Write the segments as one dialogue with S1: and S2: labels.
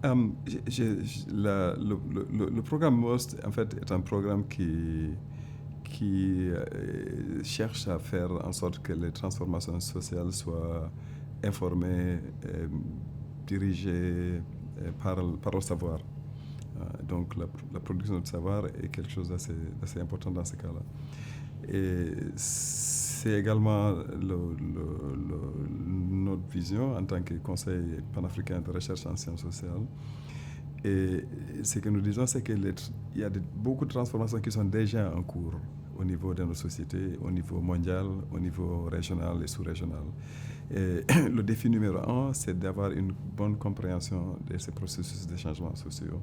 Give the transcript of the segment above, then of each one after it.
S1: Le programme MOST, en fait, est un programme qui cherche à faire en sorte que les transformations sociales soient informées, dirigées par le savoir. Donc la production de savoir est quelque chose d'assez important dans ce cas-là. Et c'est également notre vision en tant que Conseil panafricain de recherche en sciences sociales. Et ce que nous disons, c'est qu'il y a beaucoup de transformations qui sont déjà en cours au niveau de nos sociétés, au niveau mondial, au niveau régional et sous-régional. Et le défi numéro 1, c'est d'avoir une bonne compréhension de ces processus de changements sociaux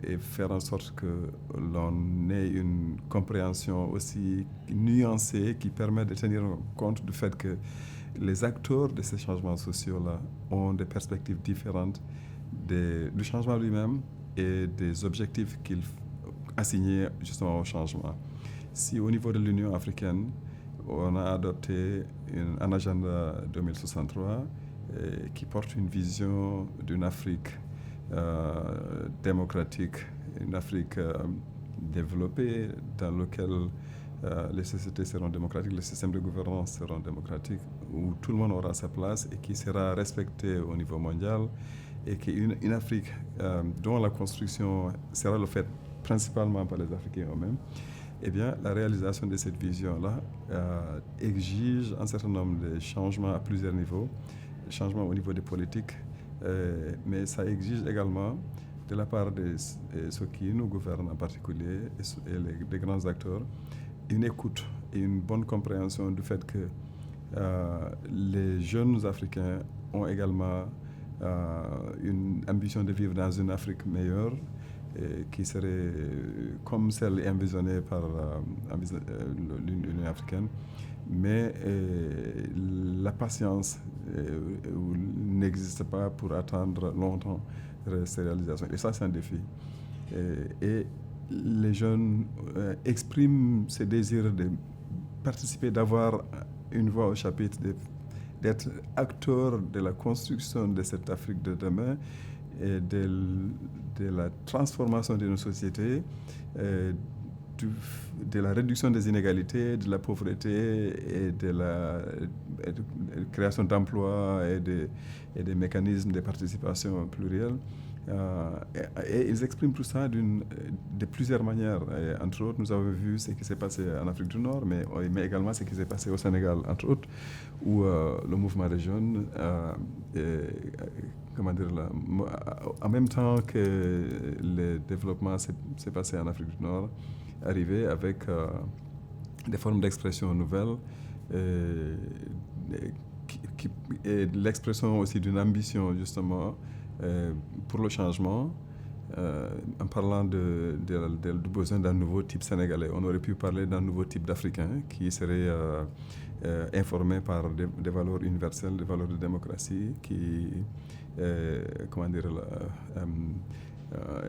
S1: et faire en sorte que l'on ait une compréhension aussi nuancée qui permet de tenir compte du fait que les acteurs de ces changements sociaux-là ont des perspectives différentes du changement lui-même et des objectifs qu'ils assignés justement au changement. Si au niveau de l'Union africaine, on a adopté un agenda 2063 qui porte une vision d'une Afrique démocratique, une Afrique développée dans laquelle les sociétés seront démocratiques, les systèmes de gouvernance seront démocratiques, où tout le monde aura sa place et qui sera respecté au niveau mondial, et qu'une Afrique dont la construction sera le fait principalement par les Africains eux-mêmes. Eh bien, la réalisation de cette vision-là exige un certain nombre de changements à plusieurs niveaux, changements au niveau des politiques, mais ça exige également de la part de ceux qui nous gouvernent en particulier et les grands acteurs, une écoute et une bonne compréhension du fait que les jeunes Africains ont également une ambition de vivre dans une Afrique meilleure qui serait comme celle envisagée par l'Union africaine. Mais la patience n'existe pas pour attendre longtemps ces réalisations. Et ça, c'est un défi. Et les jeunes expriment ce désir de participer, d'avoir une voix au chapitre, d'être acteurs de la construction de cette Afrique de demain et de la transformation de nos sociétés, de la réduction des inégalités, de la pauvreté et de la création d'emplois et des mécanismes de participation plurielle. Et ils expriment tout ça de plusieurs manières. Et entre autres, nous avons vu ce qui s'est passé en Afrique du Nord, mais également ce qui s'est passé au Sénégal, entre autres, où le mouvement des jeunes, en même temps que le développement s'est passé en Afrique du Nord, arrivé avec des formes d'expression nouvelles et l'expression aussi d'une ambition justement pour le changement, en parlant du besoin d'un nouveau type sénégalais. On aurait pu parler d'un nouveau type d'Africain qui serait informé par des valeurs universelles, des valeurs de démocratie qui,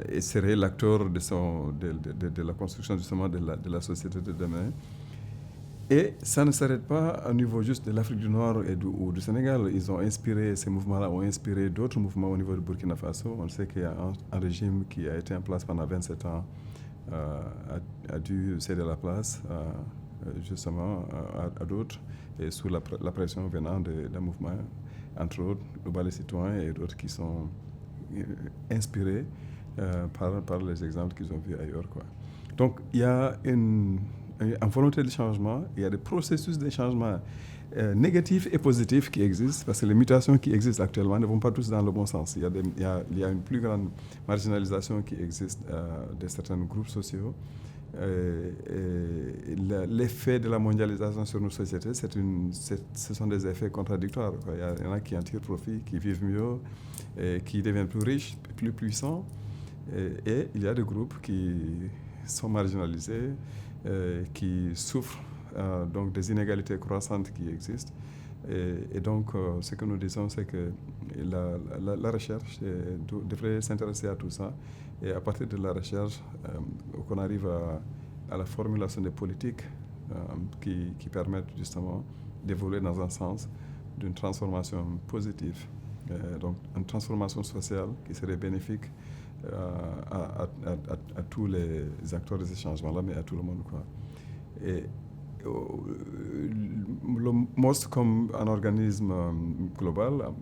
S1: et serait l'acteur de la construction justement de la société de demain. Et ça ne s'arrête pas au niveau juste de l'Afrique du Nord ou du Sénégal. Ils ont inspiré, ces mouvements-là ont inspiré d'autres mouvements au niveau de Burkina Faso. On sait qu'il y a un régime qui a été en place pendant 27 ans, a dû céder la place justement à d'autres, et sous la pression venant d'un mouvement, entre autres, le Balai Citoyen et d'autres qui sont inspirés par les exemples qu'ils ont vus ailleurs, quoi. Donc, il y a en volonté de changement, il y a des processus de changement négatifs et positifs qui existent, parce que les mutations qui existent actuellement ne vont pas tous dans le bon sens. Il y a une plus grande marginalisation qui existe de certains groupes sociaux. L'effet de la mondialisation sur nos sociétés, ce sont des effets contradictoires, quoi. Il y en a qui en tirent profit, qui vivent mieux, qui deviennent plus riches, plus puissants. Et il y a des groupes qui sont marginalisés, qui souffrent donc des inégalités croissantes qui existent. Et donc, ce que nous disons, c'est que la recherche devrait s'intéresser à tout ça. Et à partir de la recherche, qu'on arrive à la formulation des politiques qui permettent justement d'évoluer dans un sens d'une transformation positive Donc une transformation sociale qui serait bénéfique à tous les acteurs de ces changements-là, mais à tout le monde, quoi. Et le MOST comme un organisme global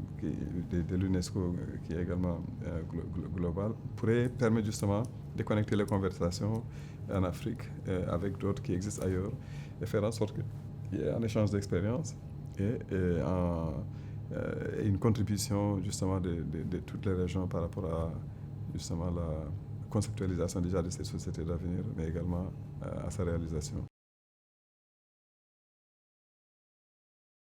S1: de l'UNESCO qui est également global pourrait permettre justement de connecter les conversations en Afrique avec d'autres qui existent ailleurs et faire en sorte qu'il y ait un échange d'expériences et une contribution justement de toutes les régions par rapport à justement la conceptualisation déjà de cette société d'avenir, mais également à sa réalisation.